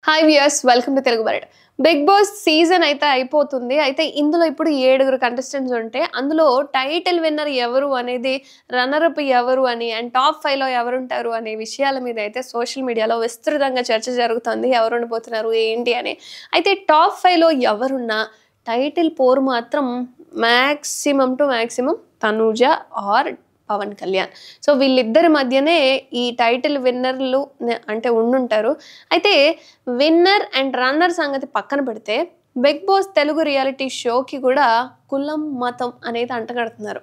Hi viewers, welcome to Telugu బరడ్. Bigg Boss season అయితే అయిపోతుంది. అయితే ఇందులో ఇప్పుడు 7 కంటెస్టెంట్స్ ఉంటే అందులో టైటిల్ విన్నర్ ఎవరు అనేది, రన్నర్ అప్ ఎవరు అని, అండ్ టాప్ 5లో ఎవరుంటారు అనే విషయాల మీద అయితే సోషల్ మీడియాలో విస్తృతంగా చర్చ జరుగుతుంది. ఎవరు ఉండిపోతున్నారు ఏంటి అని. అయితే టాప్ 5లో ఎవరున్నా టైటిల్ పోరు మాత్రం maximum to maximum Tanuja or Pawan Kalyan. So వీళ్ళిద్దరి మధ్యనే ఈ టైటిల్ విన్నర్లు అంటే ఉండుంటారు. అయితే విన్నర్ అండ్ రన్నర్ సంగతి పక్కన పెడితే బిగ్ బాస్ తెలుగు రియాలిటీ షోకి కూడా కులం మతం అనేది అంటగడుతున్నారు.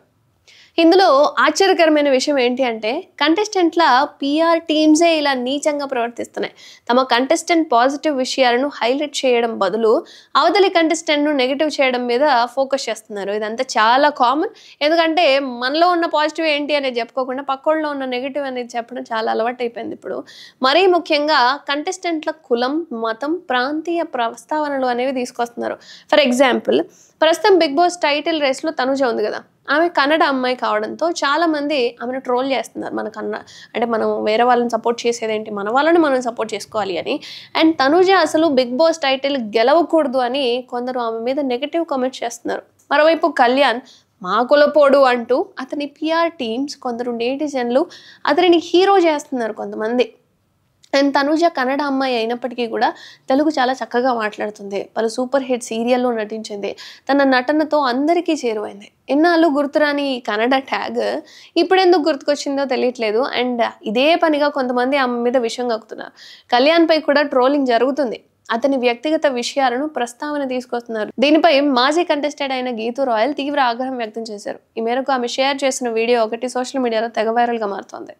ఇందులో ఆశ్చర్యకరమైన విషయం ఏంటి అంటే కంటెస్టెంట్ల పిఆర్ టీమ్సే ఇలా నీచంగా ప్రవర్తిస్తున్నాయి. తమ కంటెస్టెంట్ పాజిటివ్ విషయాలను హైలైట్ చేయడం బదులు అవతలి కంటెస్టెంట్ను నెగిటివ్ చేయడం మీద ఫోకస్ చేస్తున్నారు. ఇదంతా చాలా కామన్. ఎందుకంటే మనలో ఉన్న పాజిటివ్ ఏంటి అనేది చెప్పుకోకుండా పక్కోళ్ళలో ఉన్న నెగిటివ్ అనేది చెప్పడం చాలా అలవాటు అయిపోయింది ఇప్పుడు. మరీ ముఖ్యంగా కంటెస్టెంట్ల కులం, మతం, ప్రాంతీయ ప్రస్తావనలు అనేవి తీసుకొస్తున్నారు. ఫర్ ఎగ్జాంపుల్, ప్రస్తుతం బిగ్ బాస్ టైటిల్ రేస్లో తనుజ ఉంది కదా, ఆమె కన్నడ అమ్మాయి కావడంతో చాలామంది ఆమెను ట్రోల్ చేస్తున్నారు. అంటే మనం వేరే వాళ్ళని సపోర్ట్ చేసేదేంటి, మన వాళ్ళని మనం సపోర్ట్ చేసుకోవాలి అని. అండ్ తనుజ అసలు బిగ్ బాస్ టైటిల్ గెలవకూడదు అని కొందరు ఆమె మీద నెగిటివ్ కామెంట్స్ చేస్తున్నారు. మరోవైపు కళ్యాణ్ మా కులపోడు అంటూ అతని పిఆర్ టీమ్స్, కొందరు నేటిజన్లు అతనిని హీరో చేస్తున్నారు కొంతమంది. అండ్ తనుజ కన్నడ అమ్మాయి అయినప్పటికీ కూడా తెలుగు చాలా చక్కగా మాట్లాడుతుంది. పలు సూపర్ హిట్ సీరియల్లో నటించింది. తన నటనతో అందరికీ చేరువైంది. ఎన్నాళ్ళు గుర్తురాని ఈ కన్నడ ట్యాగ్ ఇప్పుడెందుకు గుర్తుకొచ్చిందో తెలియట్లేదు. అండ్ ఇదే పనిగా కొంతమంది ఆమె మీద విషయం కక్కుతున్నారు. కళ్యాణ్పై కూడా ట్రోలింగ్ జరుగుతుంది. అతని వ్యక్తిగత విషయాలను ప్రస్తావన తీసుకొస్తున్నారు. దీనిపై మాజీ కంటెస్టెంట్ అయిన గీతూ రాయల్ తీవ్ర ఆగ్రహం వ్యక్తం చేశారు. ఈ మేరకు ఆమె షేర్ చేసిన వీడియో ఒకటి సోషల్ మీడియాలో తెగ వైరల్గా మారుతోంది.